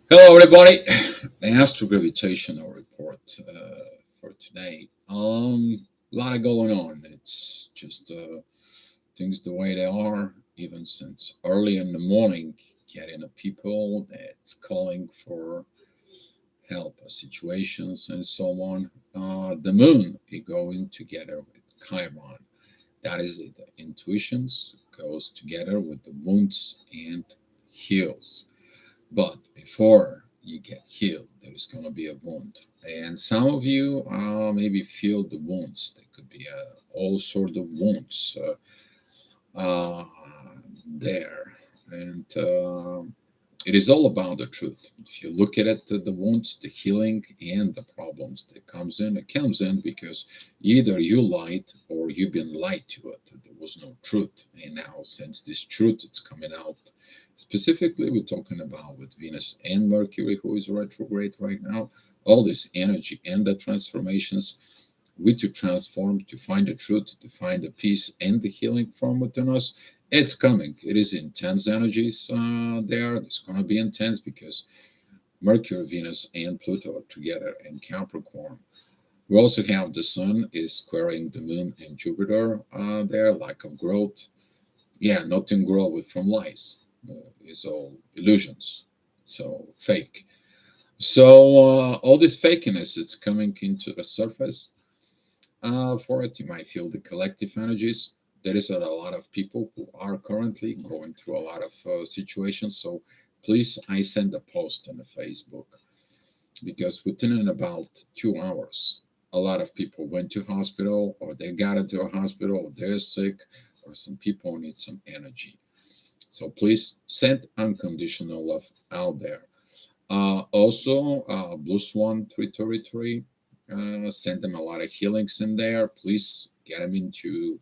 Hello, everybody. The Astro Gravitational Report for today. A lot of going on. It's just things the way they are, even since early in the morning, getting the people that's calling for help, situations, and so on. The moon is going together with Chiron. That is it. The intuitions goes together with the wounds and heals. But before you get healed, there's going to be a wound. And some of you maybe feel the wounds. There could be all sort of wounds uh, there. And it is all about the truth. If you look at it, the wounds, the healing, and the problems that comes in, it comes in because either you lied or you've been lied to it. There was no truth. And now, since this truth is coming out, specifically, we're talking about with Venus and Mercury, who is retrograde right now, all this energy and the transformations, we to transform, to find the truth, to find the peace and the healing from within us. It's coming. It is intense energies there. It's going to be intense because Mercury, Venus, and Pluto are together in Capricorn. We also have the Sun is squaring the Moon and Jupiter there, lack of growth. Yeah, nothing grow with from lies. It's all illusions. So fake. So all this fakeness, it's coming into the surface for it. You might feel the collective energies. There is a lot of people who are currently going through a lot of situations. So please, I send a post on the Facebook because within about 2 hours, a lot of people went to hospital or they got into a hospital or they're sick or some people need some energy. So please send unconditional love out there. Also, Blue Swan 333, send them a lot of healings in there. Please get them into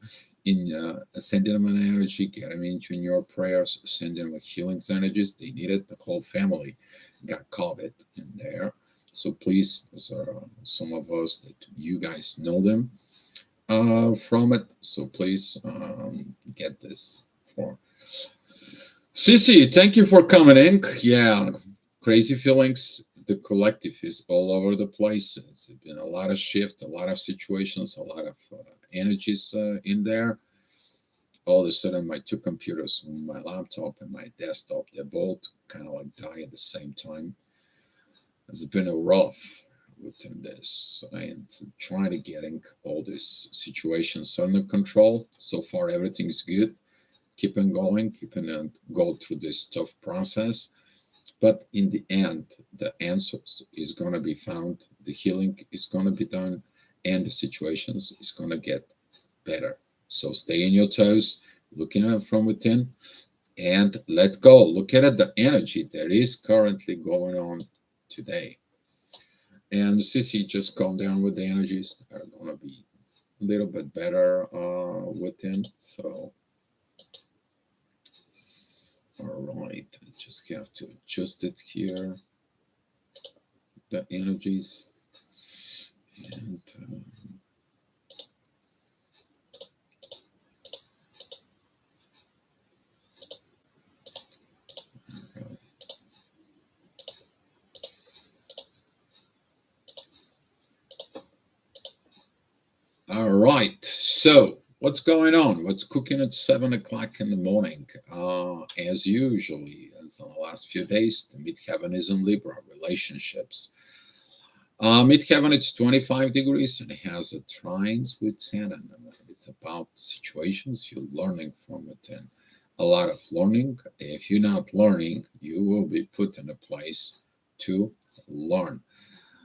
send them an energy, get them into your prayers, send them a healings energies. They need it. The whole family got COVID in there. So please, those are some of us that you guys know them from it. So please get this for Sissy, thank you for coming in. Yeah, crazy feelings. The collective is all over the place. It's been a lot of shift, a lot of situations, a lot of energies in there. All of a sudden, my two computers, my laptop and my desktop, they both kind of like die at the same time. It's been a rough within this and trying to getting all these situations under control. So far, everything is good. Keeping going, keeping and go through this tough process. But in the end, the answers is going to be found, the healing is going to be done, and the situations is going to get better. So stay in your toes, looking at it from within, and let's go. Look at it, the energy that is currently going on today. And Sissy, just calm down with the energies. They're going to be a little bit better within. So all right, I just have to adjust it here, the energies, and all right. So what's going on? What's cooking at 7 o'clock in the morning? As usually, as in the last few days, the midheaven is in Libra relationships. Midheaven, it's 25 degrees and it has a trines with Saturn. It's about situations you're learning from it and a lot of learning. If you're not learning, you will be put in a place to learn.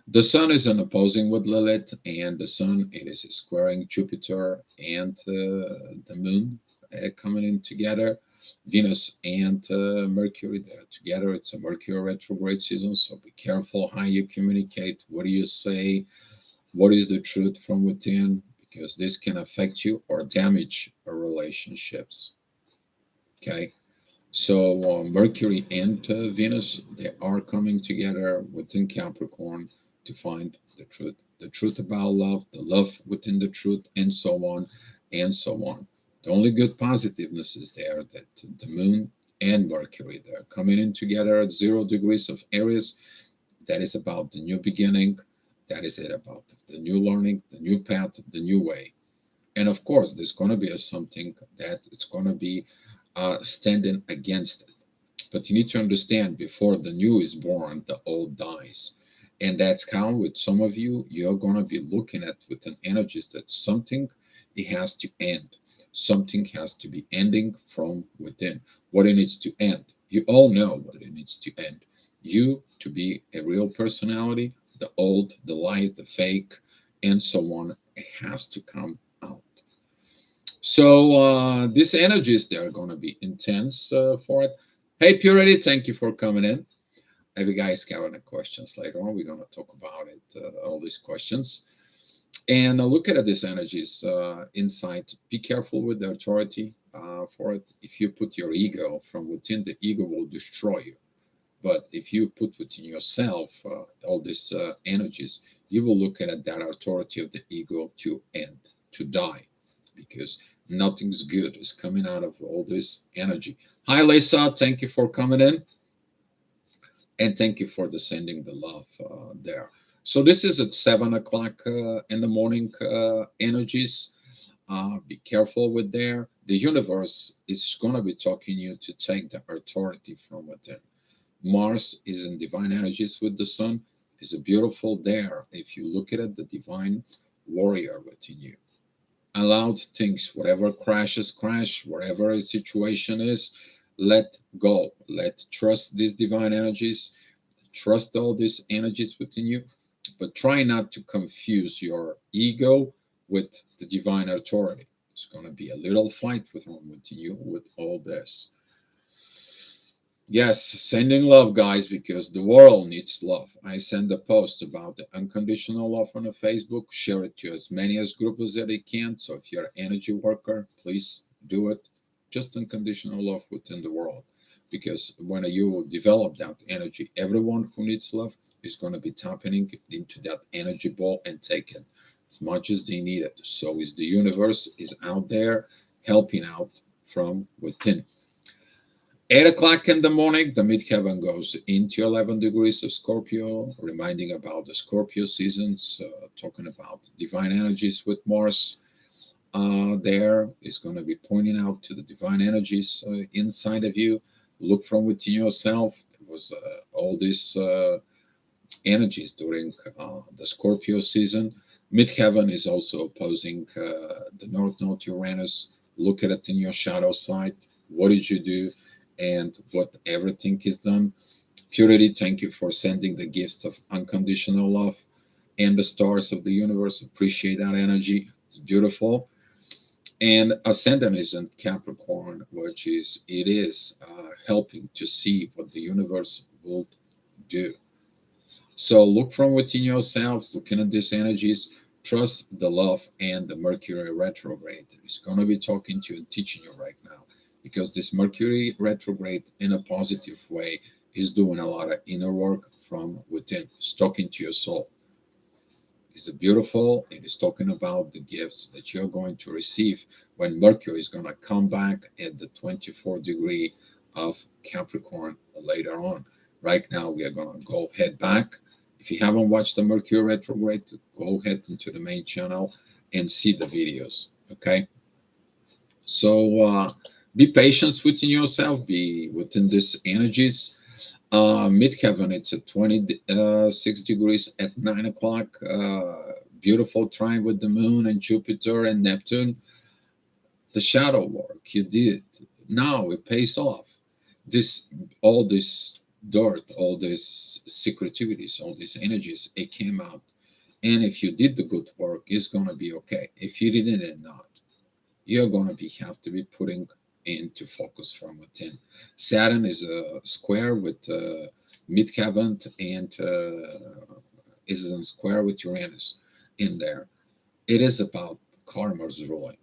The Sun is an opposing with Lilith, and the Sun it is squaring Jupiter and the Moon coming in together. Venus and Mercury they're together. It's a Mercury retrograde season, so be careful how you communicate. What do you say? What is the truth from within? Because this can affect you or damage our relationships. Okay, so Mercury and Venus, they are coming together within Capricorn to find the truth about love, the love within the truth, and so on and so on. The only good positiveness is there that the moon and Mercury. They're coming in together at 0 degrees of Aries. That is about the new beginning. That is it about the new learning, the new path, the new way. And of course, there's going to be something that it's going to be standing against it. But you need to understand before the new is born, the old dies. And that's how, with some of you, you're going to be looking at with an energies that something it has to end. Something has to be ending from within. What it needs to end. You all know what it needs to end. You to be a real personality, the old, the light, the fake, and so on. It has to come out. So these energies, they're going to be intense for it. Hey, Purity, thank you for coming in. If you guys have any questions later on, we're going to talk about it, all these questions. And look at these energies inside. Be careful with the authority for it. If you put your ego from within, the ego will destroy you. But if you put within yourself all these energies, you will look at that authority of the ego to end, to die, because nothing's good is coming out of all this energy. Hi, Lisa. Thank you for coming in. And thank you for the sending the love there. So this is at 7 o'clock in the morning energies. Be careful with there. The universe is going to be talking you to take the authority from within. Mars is in divine energies with the sun. Is a beautiful there. If you look at it, the divine warrior within you. Allowed things, whatever crashes, crash, whatever a situation is, let go. Let trust these divine energies, trust all these energies within you, but try not to confuse your ego with the divine authority. It's going to be a little fight within you with all this. Yes, sending love, guys, because the world needs love. I send a post about the unconditional love on the Facebook. Share it to as many as groups as that you can. So if you're an energy worker, please do it. Just unconditional love within the world. Because when you develop that energy, everyone who needs love is going to be tapping into that energy ball and taking as much as they need it. So is the universe is out there helping out from within. 8 o'clock in the morning, the midheaven goes into 11 degrees of Scorpio, reminding about the Scorpio seasons, talking about divine energies with Mars. There is going to be pointing out to the divine energies inside of you. Look from within yourself. It was all these energies during the Scorpio season. Midheaven is also opposing the North Node Uranus. Look at it in your shadow side. What did you do? And what everything is done. Purity, thank you for sending the gifts of unconditional love and the stars of the universe. Appreciate that energy. It's beautiful. And ascendant is in Capricorn, which is it is helping to see what the universe will do. So look from within yourself, looking at these energies, trust the love and the Mercury retrograde. It's going to be talking to you and teaching you right now because this Mercury retrograde in a positive way is doing a lot of inner work from within. It's talking to your soul. It's beautiful. It is talking about the gifts that you're going to receive when Mercury is going to come back at the 24th degree of Capricorn later on. Right now, we are going to go head back. If you haven't watched the Mercury retrograde, go ahead into the main channel and see the videos. Okay. So be patient within yourself. Be within these energies. Midheaven, it's at 26 degrees at 9 o'clock. Beautiful trine with the moon and Jupiter and Neptune. The shadow work you did, now it pays off. This, all this dirt, all these secretivities, all these energies, it came out. And if you did the good work, it's going to be okay. If you didn't, it not. You're going to be have to be putting into focus from within. Saturn is a square with midheaven and is in square with Uranus in there. It is about karma's ruling.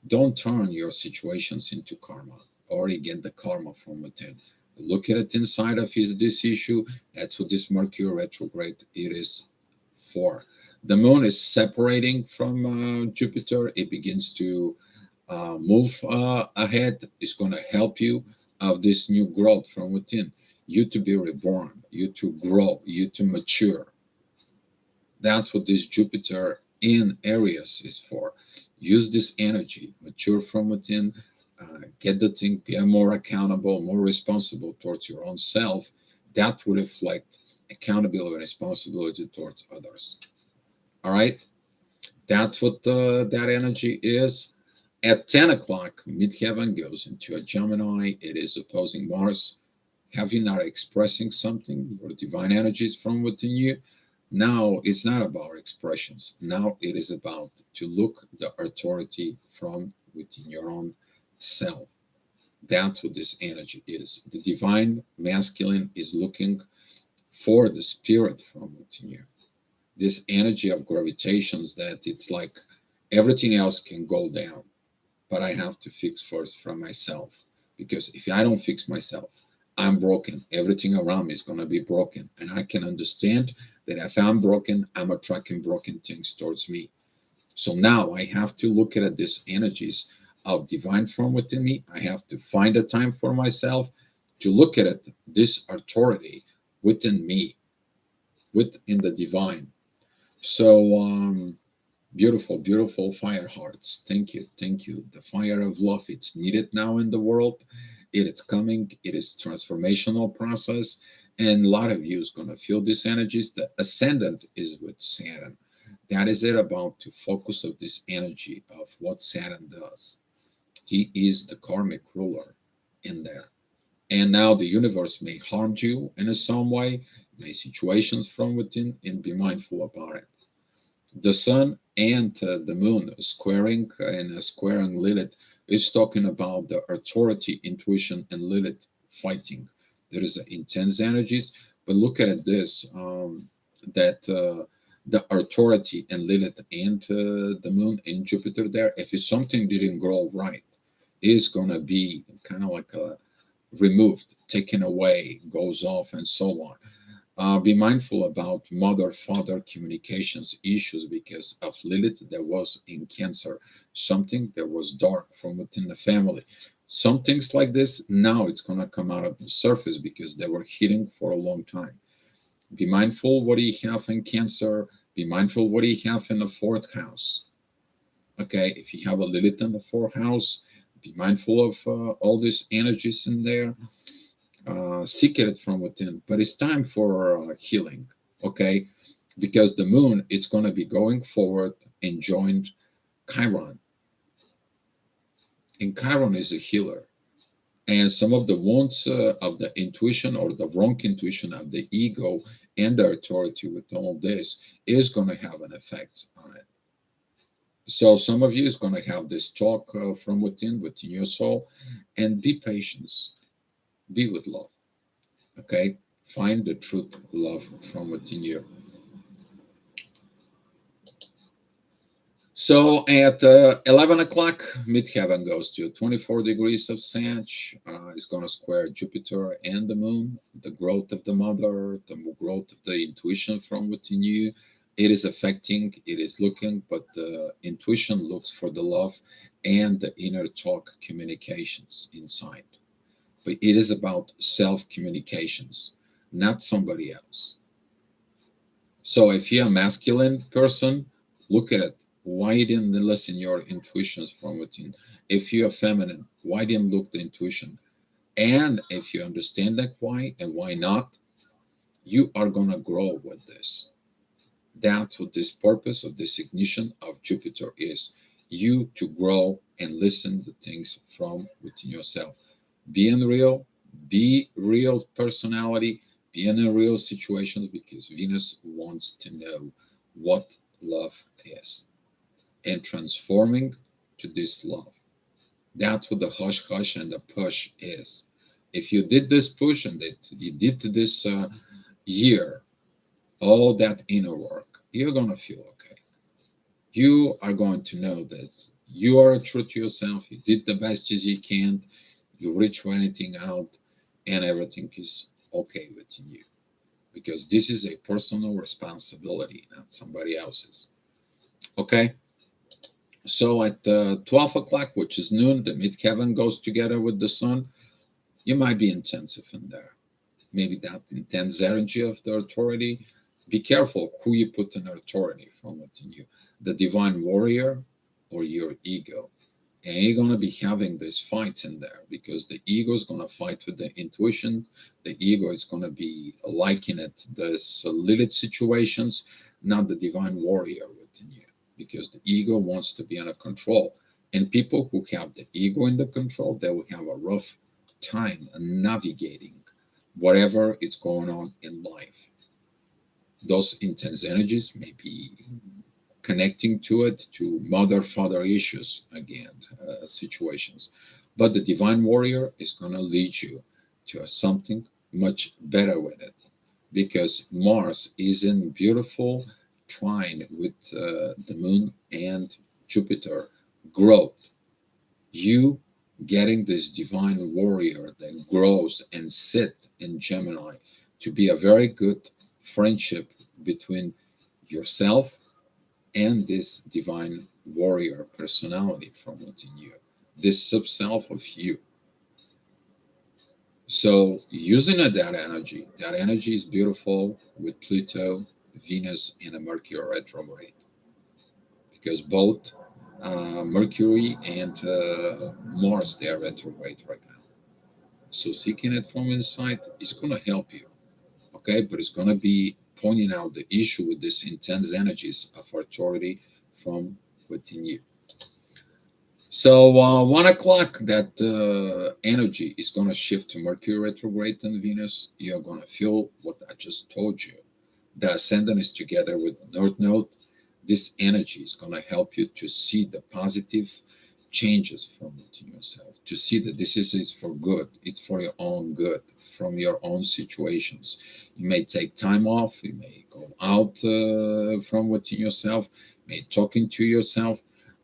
Don't turn your situations into karma or you get the karma from within. Look at it inside of this issue. That's what this Mercury retrograde it is for. The moon is separating from Jupiter. It begins to move ahead. It's going to help you of this new growth from within. You to be reborn, you to grow, you to mature. That's what this Jupiter in Aries is for. Use this energy, mature from within, get the thing, be more accountable, more responsible towards your own self. That will reflect accountability and responsibility towards others. All right, that's what that energy is. At 10 o'clock, midheaven goes into a Gemini. It is opposing Mars. Have you not expressing something? Your divine energies from within you. Now it's not about expressions. Now it is about to look the authority from within your own self. That's what this energy is. The divine masculine is looking for the spirit from within you. This energy of gravitations that it's like everything else can go down, but I have to fix first from myself. Because if I don't fix myself, I'm broken. Everything around me is going to be broken. And I can understand that if I'm broken, I'm attracting broken things towards me. So now I have to look at these energies of divine form within me. I have to find a time for myself to look at it, this authority within me, within the divine. So, beautiful, beautiful fire hearts. Thank you. Thank you. The fire of love, it's needed now in the world. It is coming. It is transformational process. And a lot of you is going to feel these energies. The ascendant is with Saturn. That is it about to focus of this energy of what Saturn does. He is the karmic ruler in there. And now the universe may harm you in some way, may situations from within, and be mindful about it. The sun and the moon squaring and squaring Lilith is talking about the authority, intuition, and Lilith fighting. There is intense energies, but look at it this that the authority and Lilith and the moon and Jupiter there, if it's something didn't grow right, is going to be kind of like removed, taken away, goes off, and so on. Be mindful about mother-father communications issues because of Lilith that was in Cancer, something that was dark from within the family. Some things like this, now it's going to come out of the surface because they were hidden for a long time. Be mindful what you have in Cancer. Be mindful what you have in the fourth house. Okay, if you have a Lilith in the fourth house, be mindful of all these energies in there. Seek it from within. But it's time for healing, okay? Because the moon, it's going to be going forward and joined Chiron. And Chiron is a healer. And some of the wounds of the intuition or the wrong intuition of the ego and the authority with all this is going to have an effect on it. So some of you is going to have this talk from within your soul, and be patient, be with love. Okay, find the truth, love from within you. So at 11 o'clock, midheaven goes to 24 degrees of Sag. It's going to square Jupiter and the moon. The growth of the mother, the growth of the intuition from within you. It is affecting, it is looking, but the intuition looks for the love and the inner talk communications inside. But it is about self communications, not somebody else. So if you're a masculine person, look at it. Why didn't you listen your intuitions from within? If you're feminine, why didn't look the intuition? And if you understand that why and why not, you are gonna grow with this. That's what this purpose of this ignition of Jupiter is. You to grow and listen to things from within yourself. Being real, be real personality, be in a real situations because Venus wants to know what love is and transforming to this love. That's what the hush hush and the push is. If you did this push and that you did this year, all that inner work, you're gonna feel okay. You are going to know that you are true to yourself. You did the best as you can. You reach anything out, and everything is okay within you because this is a personal responsibility, not somebody else's. Okay. So at 12 o'clock, which is noon, the midheaven goes together with the sun. You might be intensive in there. Maybe that intense energy of the authority. Be careful who you put in authority from within you, the divine warrior or your ego. And you're going to be having this fight in there because the ego is going to fight with the intuition. The ego is going to be liking it, this Lilith situations, not the divine warrior within you, because the ego wants to be under control. And people who have the ego in the control, they will have a rough time navigating whatever is going on in life. Those intense energies may be connecting to it to mother father issues again, situations, but the divine warrior is going to lead you to something much better with it, because Mars is in beautiful trine with the moon and Jupiter growth. You getting this divine warrior that grows and sit in Gemini to be a very good friendship between yourself and this divine warrior personality from within you, this sub self of you. So using that energy is beautiful with Pluto, Venus, and a Mercury retrograde, because both Mercury and Mars, they are retrograde right now. So seeking it from inside is going to help you, okay? But it's going to be pointing out the issue with these intense energies of authority from within you. So 1 o'clock, that energy is going to shift to Mercury retrograde and Venus. You're going to feel what I just told you. The ascendant is together with the North Node. This energy is going to help you to see the positive changes from within yourself, to see that this is for good. It's for your own good, from your own situations. You may take time off. You may go out from within yourself. You may talking to yourself.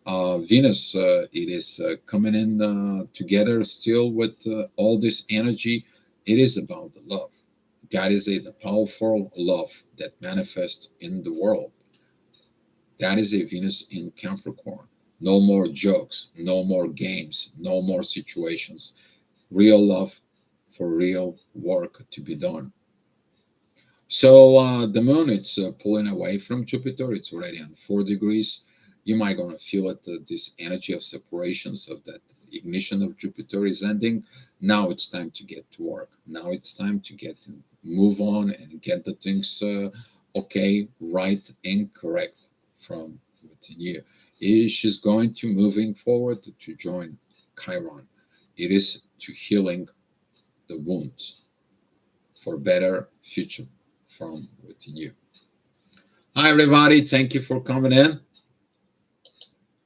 Venus, it is coming in together still with all this energy. It is about the love. That is the powerful love that manifests in the world. That is a Venus in Capricorn. No more jokes, no more games, no more situations. Real love for real work to be done. So the moon, it's pulling away from Jupiter. It's already on 4 degrees. You might gonna feel it. This energy of separations of that ignition of Jupiter is ending. Now it's time to get to work. Now it's time to get move on and get the things okay, right, and correct from within you. She's going to moving forward to join Chiron. It is to healing the wounds for better future from within you. Hi, everybody. Thank you for coming in.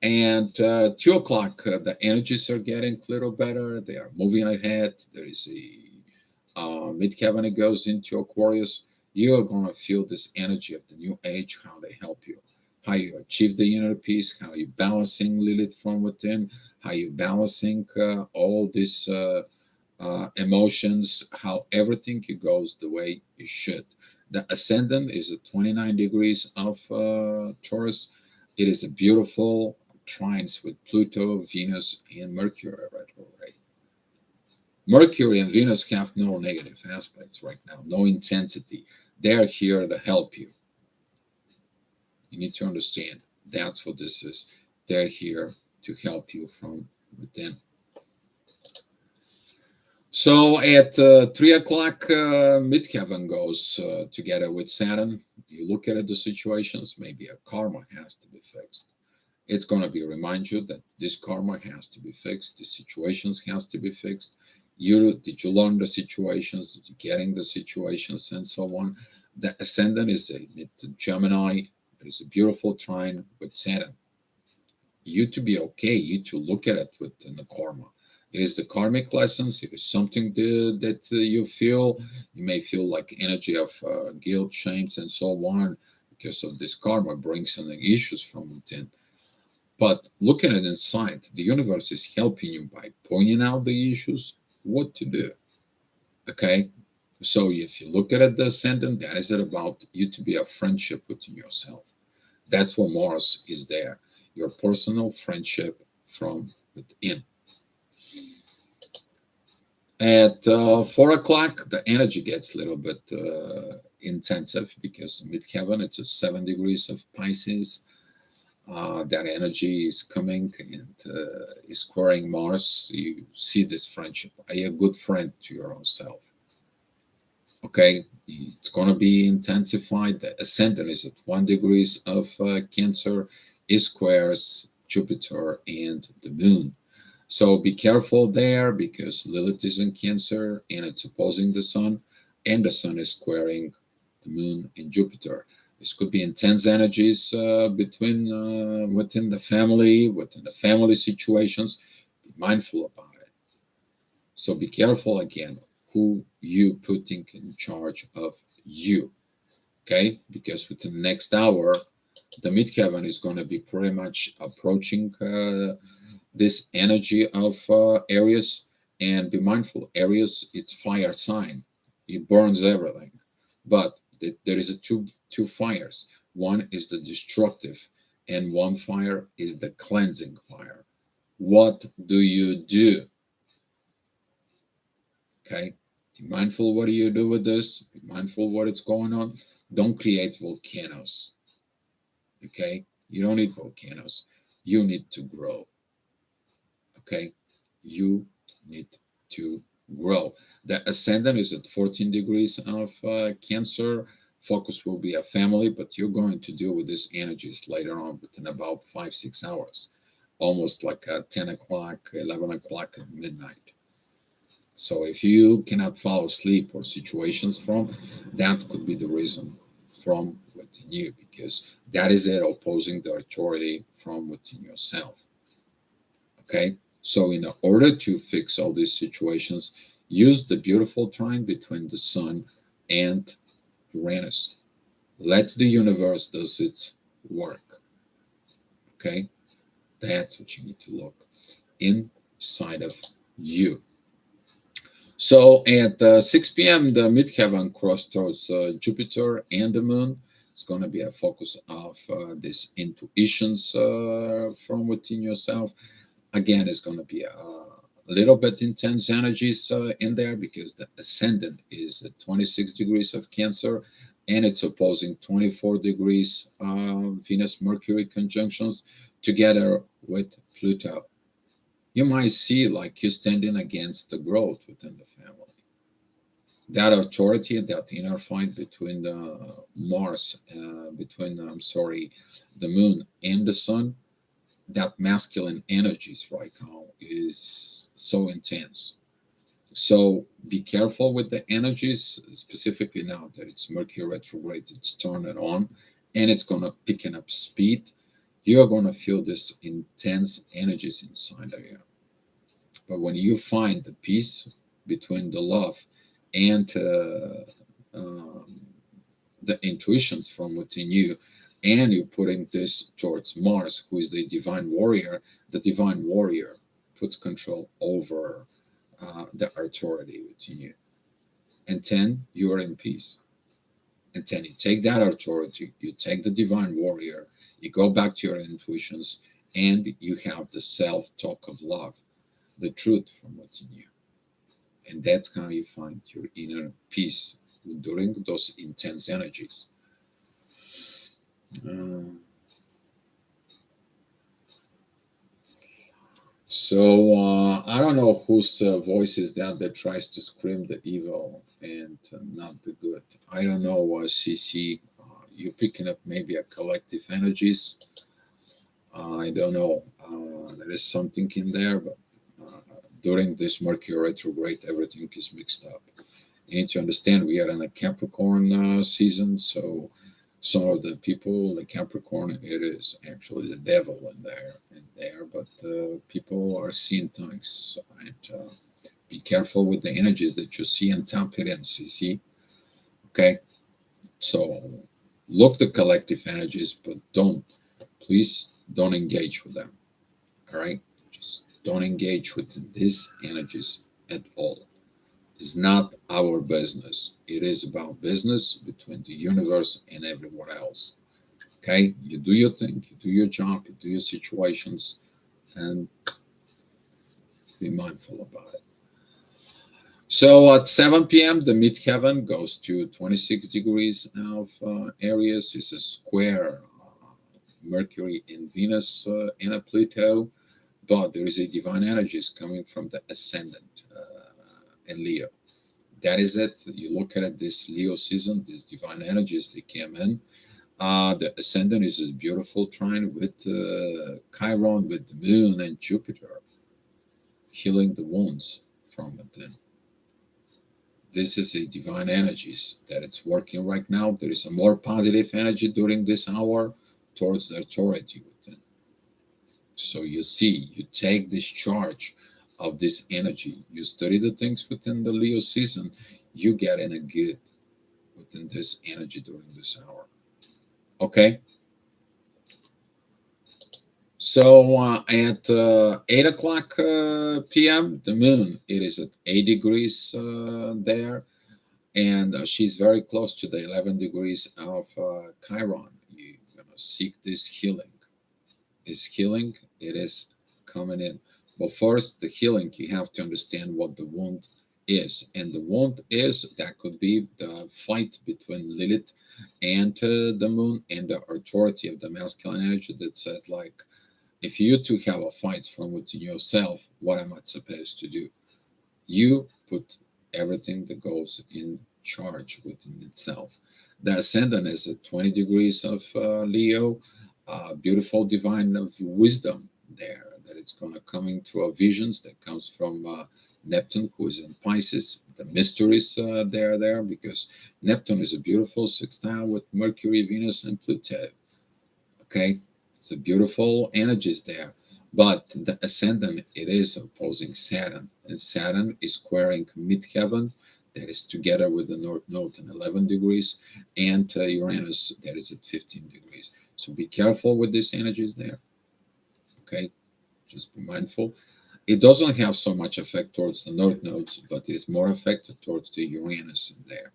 And 2 o'clock, the energies are getting a little better. They are moving ahead. There is a midheaven that goes into Aquarius. You are going to feel this energy of the new age, how they help you, how you achieve the inner peace, how you balancing Lilith from within, how you balancing all these emotions, how everything goes the way it should. The ascendant is at 29 degrees of Taurus. It is a beautiful trines with Pluto, Venus, and Mercury retrograde. Mercury and Venus have no negative aspects right now, no intensity. They're here to help you. You need to understand that's what this is. They're here to help you from within. So at 3 o'clock, midheaven goes together with Saturn. You look at the situations, maybe a karma has to be fixed. It's going to be remind you that this karma has to be fixed. The situations has to be fixed. Did you learn the situations? Did you getting the situations and so on? The ascendant is a Gemini. It is a beautiful trine with Saturn. You to be okay. You to look at it within the karma. It is the karmic lessons. It is something that you feel. You may feel like energy of guilt, shames, and so on because of this karma brings some issues from within. But looking at it inside, the universe is helping you by pointing out the issues, what to do. Okay? So if you look at it, the ascendant, that is it about you to be a friendship within yourself. That's what Mars is there. Your personal friendship from within. At 4 o'clock, the energy gets a little bit intensive because midheaven, it's just 7 degrees of Pisces. That energy is coming and is squaring Mars. You see this friendship. Are you a good friend to your own self? Okay, it's going to be intensified. The ascendant is at 1 degrees of Cancer. It squares Jupiter and the Moon. So be careful there because Lilith is in Cancer and it's opposing the Sun, and the Sun is squaring the Moon in Jupiter. This could be intense energies between within the family situations. Be mindful about it. So be careful again who you putting in charge of you. Okay, because within the next hour, the midheaven is going to be pretty much approaching this energy of Aries, and be mindful, Aries, it's fire sign. It burns everything. But there is a two fires. One is the destructive, and one fire is the cleansing fire. What do you do? Okay? Be mindful what do you do with this. Be mindful what is going on. Don't create volcanoes. Okay? You don't need volcanoes. You need to grow. Okay, you need to grow. The ascendant is at 14 degrees of Cancer. Focus will be a family, but you're going to deal with these energies later on within about 5 6 hours, almost like 10 o'clock, 11 o'clock at midnight. So if you cannot follow sleep or situations from, that could be the reason from within you, because that is it opposing the authority from within yourself. Okay, so in order to fix all these situations, use the beautiful trine between the Sun and Uranus. Let the universe does its work. Okay, that's what you need to look inside of you. So at 6 p.m., the midheaven cross towards Jupiter and the Moon. It's going to be a focus of these intuitions from within yourself. Again, it's going to be a little bit intense energies in there because the ascendant is at 26 degrees of Cancer, and it's opposing 24 degrees Venus Mercury conjunctions together with Pluto. You might see like you standing against the growth within the family. That authority, that inner fight between the Mars, between, I'm sorry, the Moon and the Sun, that masculine energies right now is so intense. So be careful with the energies, specifically now that it's Mercury retrograde, it's turning on and it's going to picking up speed. You're going to feel this intense energies inside of you. But when you find the peace between the love and um, the intuitions from within you, and you're putting this towards Mars, who is the divine warrior, the divine warrior puts control over the authority within you. And then you are in peace. And then you take that authority, you take the divine warrior, you go back to your intuitions, and you have the self talk of love, the truth from within you. And that's how you find your inner peace during those intense energies. Uh, so I don't know whose voice is that tries to scream the evil and not the good. I don't know, CC. You're picking up maybe a collective energies. I don't know. There is something in there, but uh, during this Mercury retrograde, everything is mixed up. You need to understand we are in a Capricorn season, so some of the people, the Capricorn, it is actually the devil in there, but people are seeing things. And be careful with the energies that you see and tap it in, CC. Okay, so look the collective energies, but please don't engage with them. All right, just don't engage with these energies at all. It's not our business. It is about business between the universe and everyone else. Okay, you do your thing, you do your job, you do your situations, and be mindful about it. So at 7 p.m., the midheaven goes to 26 degrees of Aries. It's a square Mercury and Venus in a Pluto, but there is a divine energies coming from the ascendant in Leo. That is it. You look at it, this Leo season, these divine energies, they came in. The ascendant is this beautiful trine with Chiron, with the moon and Jupiter, healing the wounds from within. This is a divine energies that it's working right now. There is a more positive energy during this hour towards the authority within. So you see, you take this charge of this energy, you study the things within the Leo season, you get in a good within this energy during this hour. Okay. So at 8 o'clock p.m., the moon, it is at 8 degrees there, and she's very close to the 11 degrees of Chiron. You're going to seek this healing. Is healing, it is coming in. But first, the healing, you have to understand what the wound is. And the wound is that could be the fight between Lilith and the moon and the authority of the masculine energy that says, like, if you two have a fight from within yourself, what am I supposed to do? You put everything that goes in charge within itself. The ascendant is at 20 degrees of Leo, beautiful divine of wisdom there, that it's going to come into a visions that comes from Neptune, who is in Pisces. The mysteries there, because Neptune is a beautiful sextile with Mercury, Venus, and Pluto. Okay, it's a beautiful energies there. But the ascendant, it is opposing Saturn, and Saturn is squaring midheaven, that is together with the North Node in 11 degrees, and Uranus, that is at 15 degrees. So be careful with these energies there. Okay, just be mindful. It doesn't have so much effect towards the North Nodes, but it is more affected towards the Uranus in there.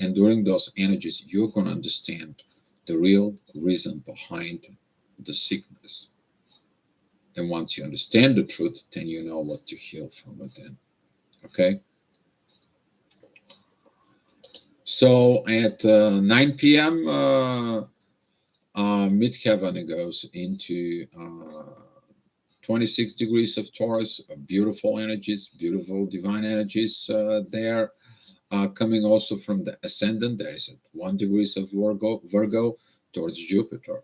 And during those energies, you're going to understand the real reason behind the sickness. And once you understand the truth, then you know what to heal from within. Okay? So at 9 p.m., midheaven goes into 26 degrees of Taurus, beautiful energies, beautiful divine energies there. Coming also from the ascendant, there is at 1 degrees of Virgo towards Jupiter.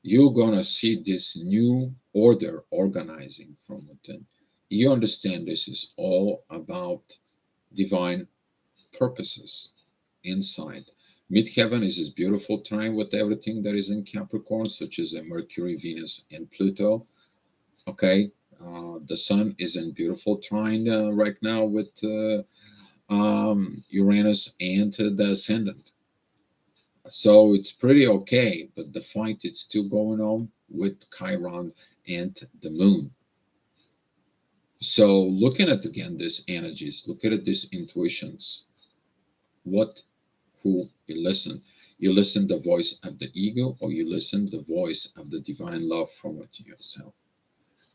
You're gonna see this new order organizing from within. You understand this is all about divine purposes inside. Midheaven is this beautiful time with everything that is in Capricorn, such as Mercury, Venus, and Pluto. Okay, the Sun is in beautiful trine right now with Uranus and the Ascendant. So it's pretty okay, but the fight is still going on with Chiron and the Moon. So looking at again these energies, look at these intuitions. What, who you listen? You listen the voice of the ego, or you listen the voice of the divine love from within yourself,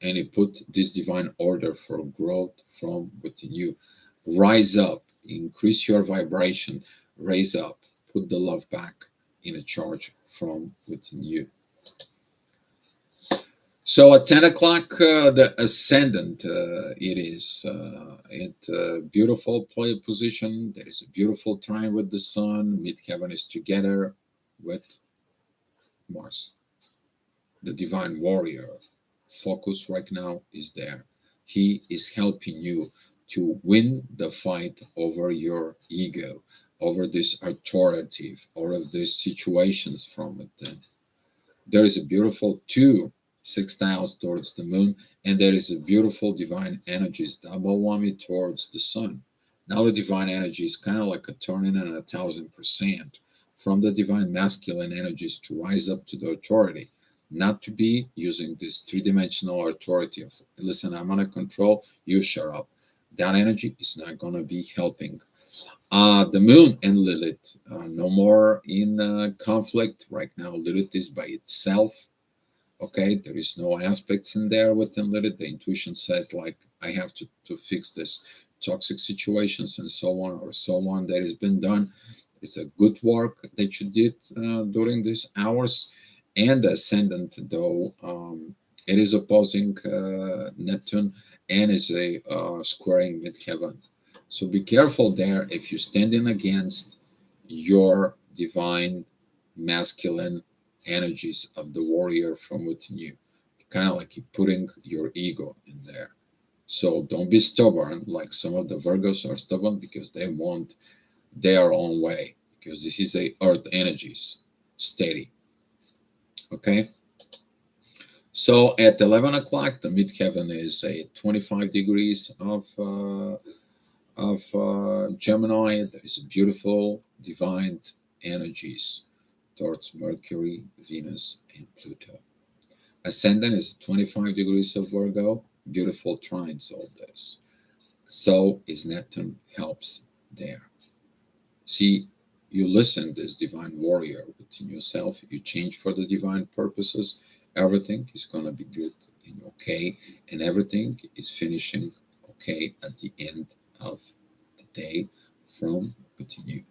and you put this divine order for growth from within you. Rise up, increase your vibration, raise up, put the love back in a charge from within you. So at 10 o'clock, the ascendant, it is in beautiful play position. There is a beautiful time with the sun. Midheaven is together with Mars. The divine warrior focus right now is there. He is helping you to win the fight over your ego, over this authoritative, or of these situations from within. There is a beautiful two sextiles towards the moon, and there is a beautiful divine energies double whammy towards the sun. Now the divine energy is kind of like a turning in 1,000% from the divine masculine energies to rise up to the authority, not to be using this three-dimensional authority of, listen, I'm under control, you shut up. That energy is not going to be helping. The moon and Lilith, no more in conflict right now. Lilith is by itself. Okay, there is no aspects in there within Lilith. The intuition says, like, I have to fix this, toxic situations and so on, or so on that has been done. It's a good work that you did during these hours. And ascendant, though, it is opposing Neptune and is a squaring midheaven. So be careful there if you're standing against your divine masculine energies of the warrior from within you. Kind of like you're putting your ego in there. So don't be stubborn like some of the Virgos are stubborn because they want their own way because this is a earth energies steady. Okay. So at 11 o'clock, the midheaven is a 25 degrees of Gemini. There is beautiful divine energies towards Mercury, Venus, and Pluto. Ascendant is 25 degrees of Virgo, beautiful trines all this. So is Neptune helps there. See, you listen this divine warrior within yourself, you change for the divine purposes, everything is going to be good and okay, and everything is finishing okay at the end of the day from within you.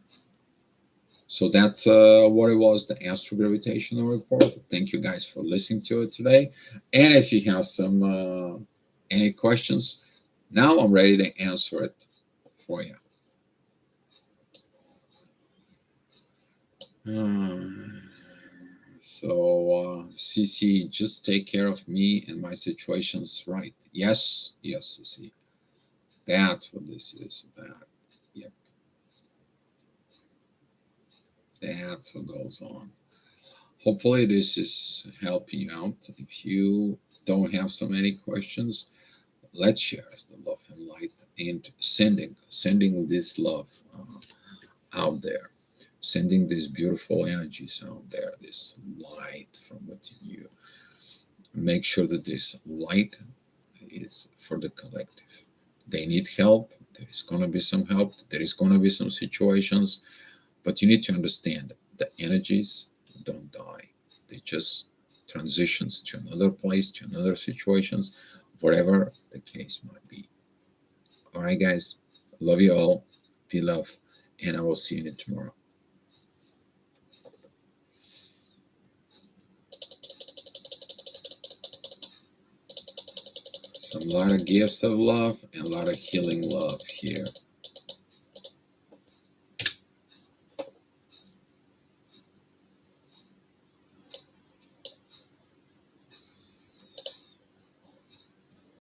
So that's what it was, the astro gravitational report. Thank you guys for listening to it today. And if you have some any questions, now I'm ready to answer it for you. So, CC, just take care of me and my situations, right? Yes, yes, CC. That's what this is about. Yep, that's what goes on. Hopefully, this is helping you out. If you don't have so many questions, let's share the love and light and sending this love out there, sending these beautiful energies out there, this light from within you. Make sure that this light is for the collective. They need help. There is going to be some help. There is going to be some situations, but you need to understand the energies don't die. They just transitions to another place, to another situations, whatever the case might be. All right, guys. Love you all. Be love, and I will see you tomorrow. Some lot of gifts of love and a lot of healing love here.